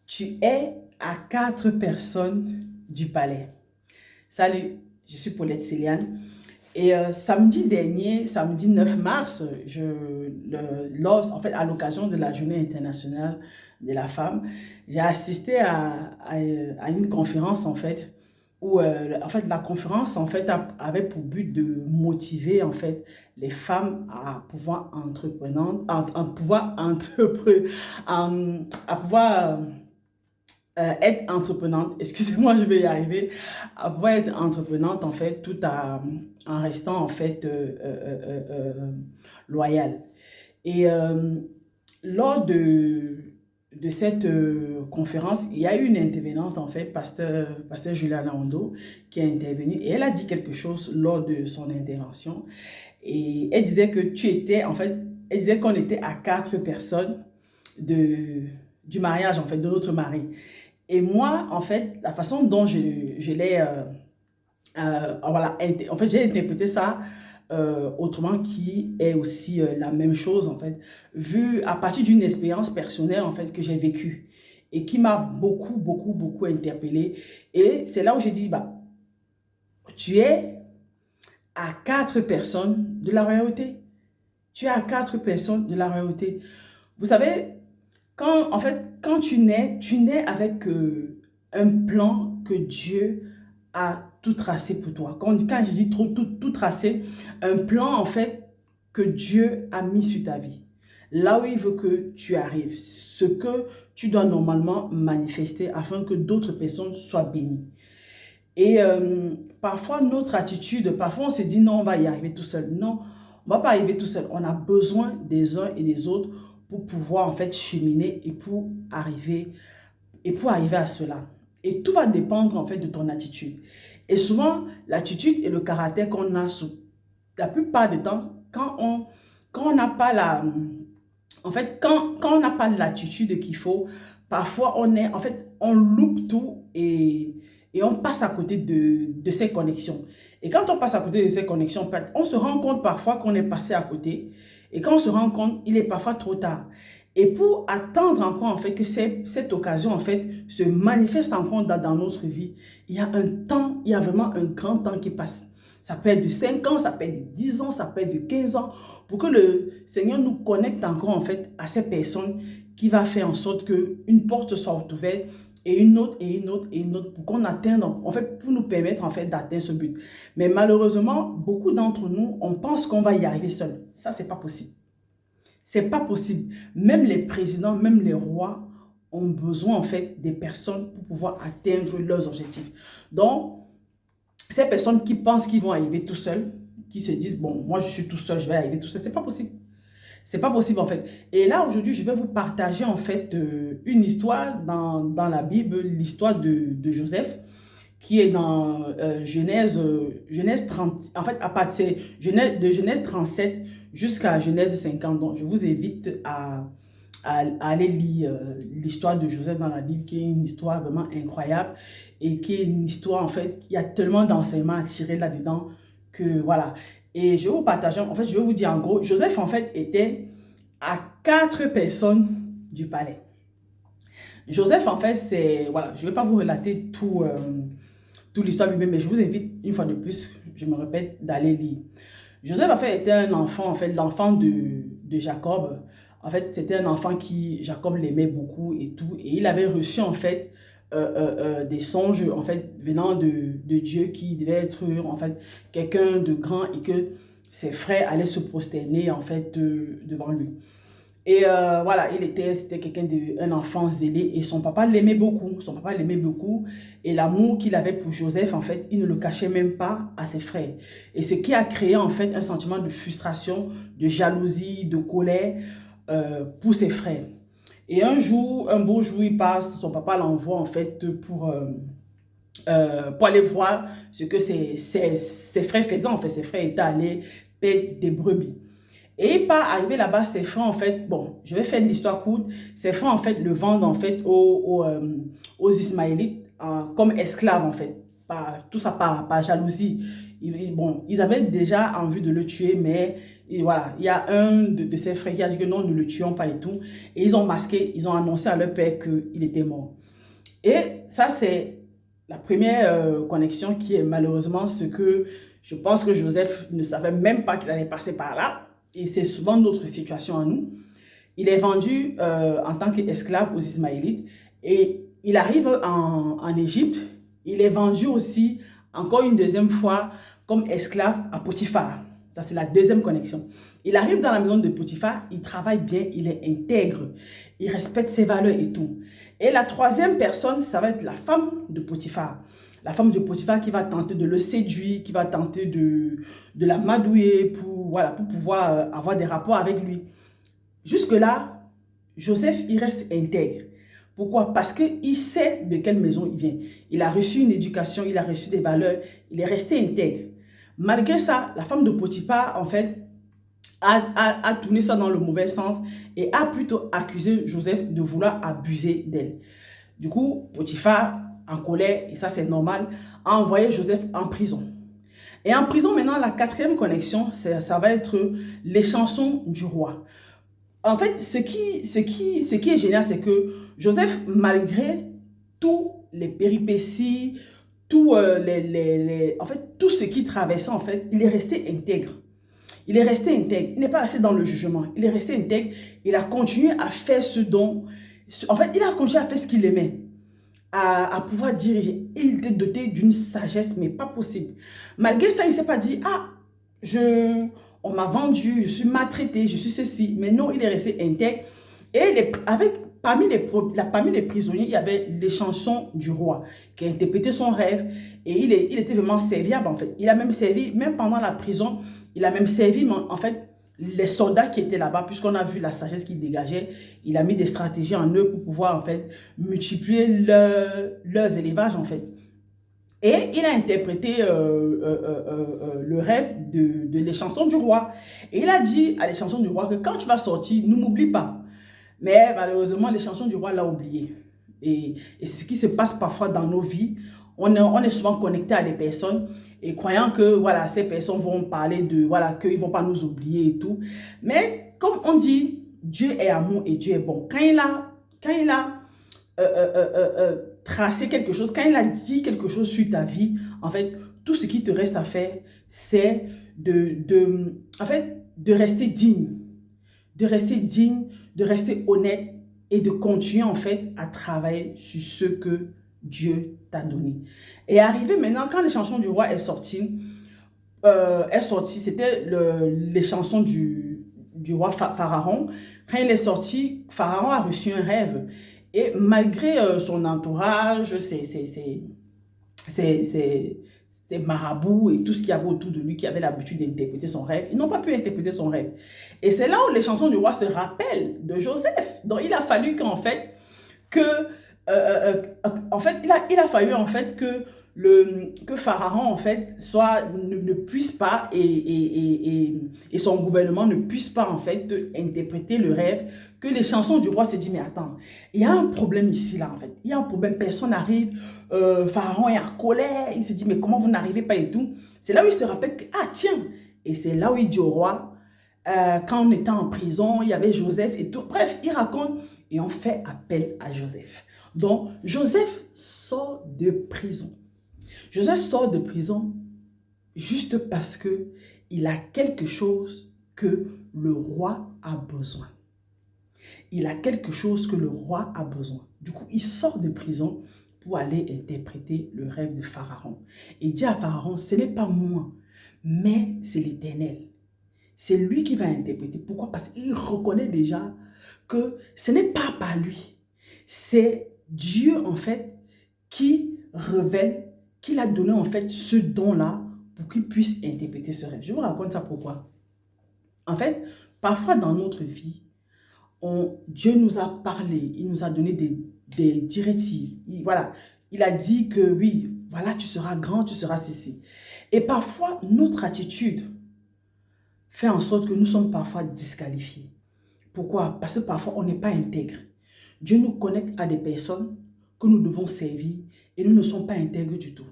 Tu es à 4 personnes du palais. Salut, je suis Paulette Céliane. Et samedi dernier, samedi 9 mars, en fait, à l'occasion de la Journée internationale de la femme, j'ai assisté à une conférence, en fait, où la conférence, en fait, avait pour but de motiver, en fait, les femmes à pouvoir entreprenantes, à pouvoir être entreprenante, excusez-moi, je vais y arriver, à pouvoir être entreprenante, en fait, en restant, en fait, loyale. Et lors de cette conférence, il y a eu une intervenante, en fait, pasteur Juliana Ondo, qui a intervenu, et elle a dit quelque chose lors de son intervention. Et elle disait que elle disait qu'on était à 4 personnes de, du mariage, en fait, de notre mari. Et moi, en fait, la façon dont je l'ai, en fait, j'ai interprété ça autrement, qui est aussi la même chose, en fait, vu à partir d'une expérience personnelle, en fait, que j'ai vécue et qui m'a beaucoup interpellée. Et c'est là où j'ai dit, bah, tu es à 4 personnes de la royauté. Tu es à 4 personnes de la royauté. Vous savez, quand tu nais avec un plan que Dieu a tout tracé pour toi. Quand je dis tout tracé, un plan, en fait, que Dieu a mis sur ta vie. Là où il veut que tu arrives. Ce que tu dois normalement manifester afin que d'autres personnes soient bénies. Et parfois, notre attitude, parfois on se dit non, on va y arriver tout seul. Non, on ne va pas arriver tout seul. On a besoin des uns et des autres pour pouvoir, en fait, cheminer et pour arriver à cela. Et tout va dépendre, en fait, de ton attitude. Et souvent, l'attitude et le caractère qu'on a, la plupart du temps, quand on n'a pas en fait, quand on n'a pas l'attitude qu'il faut, parfois en fait, on loupe tout et on passe à côté de ces connexions. Et quand on passe à côté de ces connexions, on se rend compte parfois qu'on est passé à côté. Et quand on se rend compte, il est parfois trop tard. Et pour attendre encore, en fait, que cette occasion, en fait, se manifeste encore dans notre vie, il y a un temps, il y a vraiment un grand temps qui passe. Ça peut être de 5 ans, ça peut être de 10 ans, ça peut être de 15 ans, pour que le Seigneur nous connecte encore, en fait, à ces personnes qui va faire en sorte qu'une porte soit ouverte et une autre, et une autre, et une autre, pour qu'on atteigne, en fait, pour nous permettre, en fait, d'atteindre ce but. Mais malheureusement, beaucoup d'entre nous, on pense qu'on va y arriver seul. Ça, c'est pas possible. C'est pas possible. Même les présidents, même les rois ont besoin, en fait, des personnes pour pouvoir atteindre leurs objectifs. Donc, ces personnes qui pensent qu'ils vont arriver tout seuls, qui se disent, bon, moi je suis tout seul, je vais arriver tout seul, c'est pas possible. C'est pas possible, en fait. Et là, aujourd'hui, je vais vous partager, en fait, une histoire dans la Bible, l'histoire de Joseph, qui est dans Genèse 30, en fait, à partir de Genèse 37 jusqu'à Genèse 50. Donc, je vous invite à aller lire l'histoire de Joseph dans la Bible, qui est une histoire vraiment incroyable et qui est une histoire, en fait, il y a tellement d'enseignements à tirer là-dedans que voilà. Et je vais vous partager, en fait, je vais vous dire en gros, Joseph, en fait, était à 4 personnes du palais. Joseph, en fait, c'est, voilà, je ne vais pas vous relater tout l'histoire biblique, mais je vous invite, une fois de plus, je me répète, d'aller lire. Joseph, en fait, était un enfant, en fait, l'enfant de Jacob. En fait, c'était un enfant qui, Jacob l'aimait beaucoup et tout. Et il avait reçu, en fait, des songes, en fait, venant de Dieu, qui devait être, en fait, quelqu'un de grand et que ses frères allaient se prosterner, en fait, devant lui. Et voilà, c'était un enfant zélé et son papa l'aimait beaucoup. Son papa l'aimait beaucoup et l'amour qu'il avait pour Joseph, en fait, il ne le cachait même pas à ses frères. Et ce qui a créé, en fait, un sentiment de frustration, de jalousie, de colère pour ses frères. Et un beau jour, il passe, son papa l'envoie, en fait, pour aller voir ce que ses frères faisaient. En fait, ses frères étaient allés paître des brebis. Et par arriver là-bas, ses frères, en fait, bon, je vais faire l'histoire courte, ses frères, en fait, le vendent, en fait, aux Ismaélites comme esclaves, en fait. Tout ça par jalousie. Bon, ils avaient déjà envie de le tuer, mais et voilà, il y a un de ses frères qui a dit que non, ne le tuons pas et tout. Et ils ont masqué, ils ont annoncé à leur père qu'il était mort. Et ça, c'est la première connexion qui est malheureusement ce que je pense que Joseph ne savait même pas qu'il allait passer par là. Et c'est souvent notre situation à nous. Il est vendu en tant qu'esclave aux Ismaélites et il arrive en Égypte. Il est vendu aussi, encore une deuxième fois, comme esclave à Potiphar. Ça, c'est la deuxième connexion. Il arrive dans la maison de Potiphar, il travaille bien, il est intègre, il respecte ses valeurs et tout. Et la troisième personne, ça va être la femme de Potiphar. La femme de Potiphar qui va tenter de le séduire, qui va tenter de la madouer pour, voilà, pour pouvoir avoir des rapports avec lui. Jusque-là, Joseph, il reste intègre. Pourquoi? Parce qu'il sait de quelle maison il vient. Il a reçu une éducation, il a reçu des valeurs, il est resté intègre. Malgré ça, la femme de Potiphar, en fait, a tourné ça dans le mauvais sens et a plutôt accusé Joseph de vouloir abuser d'elle. Du coup, Potiphar, en colère, et ça c'est normal, a envoyé Joseph en prison. Et en prison, maintenant, la quatrième connexion, ça va être les chansons du roi. En fait, ce qui est génial, c'est que Joseph, malgré tous les péripéties, en fait, tout ce qu'il traversait, en fait, il est resté intègre. Il est resté intègre. Il n'est pas resté dans le jugement. Il est resté intègre. Il a continué à faire ce dont... En fait, il a continué à faire ce qu'il aimait. À pouvoir diriger. Il était doté d'une sagesse, mais pas possible. Malgré ça, il ne s'est pas dit, ah, on m'a vendu, je suis maltraité, je suis ceci. Mais non, il est resté intègre. Et parmi les prisonniers, il y avait les chansons du roi qui a interprété son rêve. Et il était vraiment serviable, en fait. Il a même servi, même pendant la prison, il a même servi, en fait, les soldats qui étaient là-bas, puisqu'on a vu la sagesse qu'il dégageait. Il a mis des stratégies en eux pour pouvoir, en fait, multiplier leurs élevages, en fait. Et il a interprété le rêve de les chansons du roi. Et il a dit à les chansons du roi que quand tu vas sortir, ne m'oublie pas. Mais malheureusement, les chansons du roi l'ont oublié. Et c'est ce qui se passe parfois dans nos vies. On est souvent connecté à des personnes et croyant que voilà, ces personnes vont parler de, voilà, qu'ils ne vont pas nous oublier et tout. Mais comme on dit, Dieu est amour et Dieu est bon. Quand il a tracé quelque chose, quand il a dit quelque chose sur ta vie, en fait, tout ce qui te reste à faire, c'est en fait, de rester digne. De rester digne, de rester honnête et de continuer en fait à travailler sur ce que Dieu t'a donné. Et arrivé maintenant, quand les chansons du roi est sorti, c'était les chansons du roi Pharaon. Quand il est sorti, Pharaon a reçu un rêve. Et malgré son entourage, ses marabouts et tout ce qu'il y avait autour de lui qui avait l'habitude d'interpréter son rêve, ils n'ont pas pu interpréter son rêve. Et c'est là où les chansons du roi se rappellent de Joseph. Donc il a fallu qu'en fait, il a fallu en fait que Pharaon en fait ne puisse pas et son gouvernement ne puisse pas en fait interpréter le rêve, que les chansons du roi se disent mais attends, il y a un problème ici là en fait, il y a un problème, personne n'arrive, Pharaon est en colère, il se dit mais comment vous n'arrivez pas et tout. C'est là où il se rappelle que ah tiens, et c'est là où il dit au roi quand on était en prison, il y avait Joseph et tout. Bref, il raconte et on fait appel à Joseph. Donc, Joseph sort de prison. Joseph sort de prison juste parce que il a quelque chose que le roi a besoin. Il a quelque chose que le roi a besoin. Du coup, il sort de prison pour aller interpréter le rêve de Pharaon. Il dit à Pharaon, ce n'est pas moi, mais c'est l'Éternel. C'est lui qui va interpréter. Pourquoi? Parce qu'il reconnaît déjà que ce n'est pas par lui. C'est Dieu, en fait, qui révèle, qui l'a donné, en fait, ce don-là pour qu'il puisse interpréter ce rêve. Je vous raconte ça pourquoi. En fait, parfois dans notre vie, Dieu nous a parlé, il nous a donné des directives. Voilà, il a dit que oui, voilà, tu seras grand, tu seras ceci. Et parfois, notre attitude fait en sorte que nous sommes parfois disqualifiés. Pourquoi? Parce que parfois, on n'est pas intègre. Dieu nous connecte à des personnes que nous devons servir et nous ne sommes pas intègres du tout.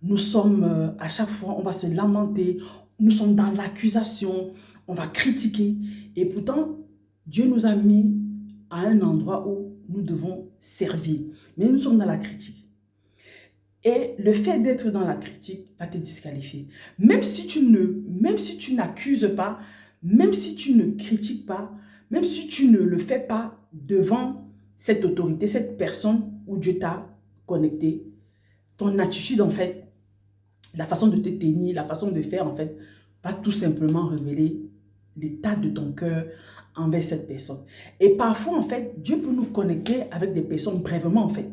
nous sommes, à chaque fois, on va se lamenter, nous sommes dans l'accusation, on va critiquer. Et pourtant, Dieu nous a mis à un endroit où nous devons servir. Mais nous sommes dans la critique. Et le fait d'être dans la critique va te disqualifier. Même si tu n'accuses pas, même si tu ne critiques pas, même si tu ne le fais pas devant cette autorité, cette personne où Dieu t'a connecté, ton attitude en fait, la façon de te tenir, la façon de faire en fait, va tout simplement révéler l'état de ton cœur envers cette personne. Et parfois en fait, Dieu peut nous connecter avec des personnes brièvement en fait.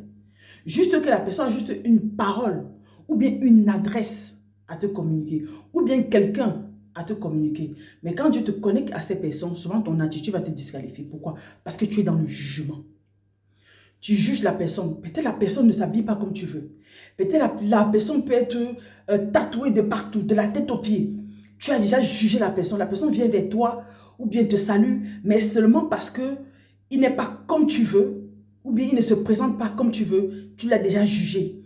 Juste que la personne a juste une parole ou bien une adresse à te communiquer ou bien quelqu'un à te communiquer. Mais quand Dieu te connecte à ces personnes, souvent ton attitude va te disqualifier. Pourquoi? Parce que tu es dans le jugement. Tu juges la personne. Peut-être la personne ne s'habille pas comme tu veux. Peut-être la personne peut être tatouée de partout, de la tête aux pieds. Tu as déjà jugé la personne. La personne vient vers toi ou bien te salue, mais seulement parce que il n'est pas comme tu veux ou bien il ne se présente pas comme tu veux. Tu l'as déjà jugé.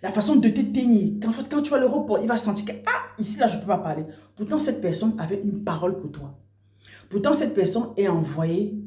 La façon de te tenir. Quand tu vas le repos, il va sentir que ici là je ne peux pas parler. Pourtant cette personne avait une parole pour toi. Pourtant cette personne est envoyée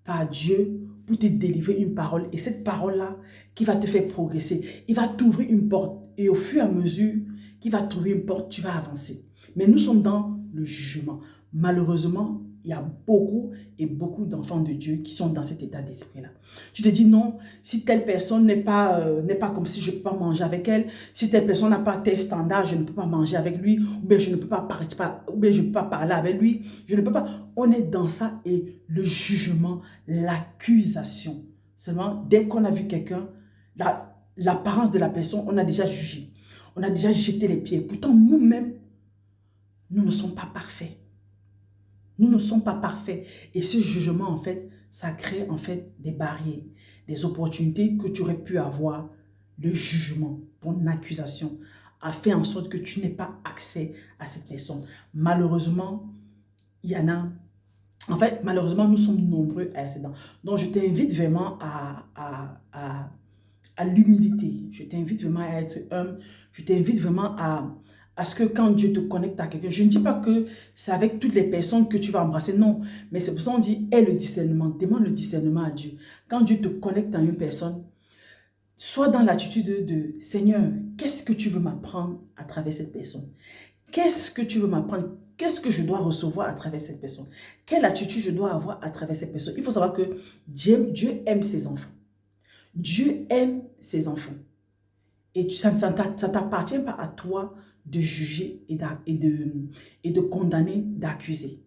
par Dieu pour te délivrer une parole. Et cette parole-là qui va te faire progresser, il va t'ouvrir une porte. Et au fur et à mesure qu'il va t'ouvrir une porte, tu vas avancer. Mais nous sommes dans le jugement. Malheureusement, il y a beaucoup et beaucoup d'enfants de Dieu qui sont dans cet état d'esprit-là. Tu te dis non, si telle personne n'est pas comme si je ne peux pas manger avec elle, si telle personne n'a pas tel standard, je ne peux pas manger avec lui, ou bien je ne peux pas parler, ou bien je ne peux pas parler avec lui, je ne peux pas. On est dans ça et le jugement, l'accusation. Seulement, dès qu'on a vu quelqu'un, l'apparence de la personne, on a déjà jugé. On a déjà jeté les pieds. Pourtant, nous-mêmes, nous ne sommes pas parfaits. Nous ne sommes pas parfaits. Et ce jugement, en fait, ça crée en fait des barrières, des opportunités que tu aurais pu avoir. Le jugement, ton accusation, a fait en sorte que tu n'aies pas accès à cette personne. Malheureusement, il y en a. En fait, malheureusement, nous sommes nombreux à être dedans. Donc, je t'invite vraiment à l'humilité. Je t'invite vraiment à être humble. Je t'invite vraiment à ce que quand Dieu te connecte à quelqu'un, je ne dis pas que c'est avec toutes les personnes que tu vas embrasser, non. Mais c'est pour ça qu'on dit, aie le discernement, demande le discernement à Dieu. Quand Dieu te connecte à une personne, sois dans l'attitude de Seigneur, qu'est-ce que tu veux m'apprendre à travers cette personne? Qu'est-ce que tu veux m'apprendre? Qu'est-ce que je dois recevoir à travers cette personne? Quelle attitude je dois avoir à travers cette personne? Il faut savoir que Dieu aime ses enfants. Dieu aime ses enfants. Et ça ne t'appartient pas à toi de juger et de condamner, d'accuser.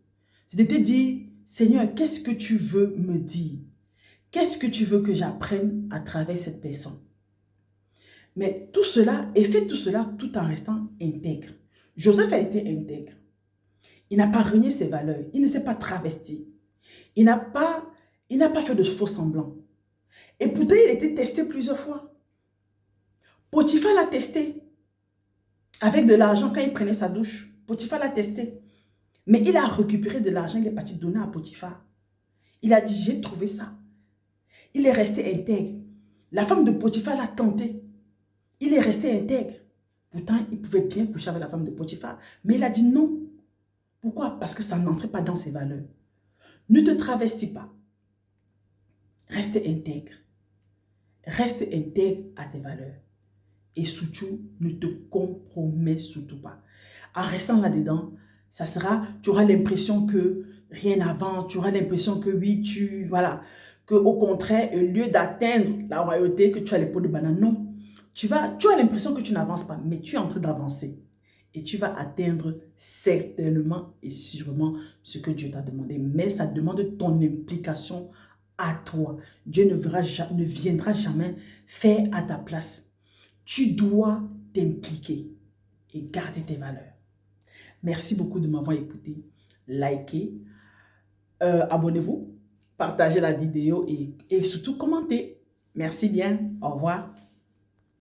C'est de te dire, Seigneur, qu'est-ce que tu veux me dire? Qu'est-ce que tu veux que j'apprenne à travers cette personne? Mais tout cela, et fait tout cela tout en restant intègre. Joseph a été intègre. Il n'a pas renié ses valeurs. Il ne s'est pas travesti. Il n'a pas fait de faux semblants. Et pourtant, il a été testé plusieurs fois. Potiphar l'a testé. Avec de l'argent quand il prenait sa douche. Potiphar l'a testé. Mais il a récupéré de l'argent, il est parti donner à Potiphar. Il a dit, j'ai trouvé ça. Il est resté intègre. La femme de Potiphar l'a tenté. Il est resté intègre. Pourtant, il pouvait bien coucher avec la femme de Potiphar. Mais il a dit non. Pourquoi? Parce que ça n'entrait pas dans ses valeurs. Ne te travestis pas. Reste intègre. Reste intègre à tes valeurs. Et surtout, ne te compromets surtout pas. En restant là-dedans, tu auras l'impression que rien n'avance, tu auras l'impression que oui, que au contraire, au lieu d'atteindre la royauté, que tu as les peaux de banane, non. Tu as l'impression que tu n'avances pas, mais tu es en train d'avancer. Et tu vas atteindre certainement et sûrement ce que Dieu t'a demandé. Mais ça demande ton implication à toi. Dieu ne viendra jamais faire à ta place. Tu dois t'impliquer et garder tes valeurs. Merci beaucoup de m'avoir écouté. Likez, abonnez-vous, partagez la vidéo et surtout commentez. Merci bien. Au revoir.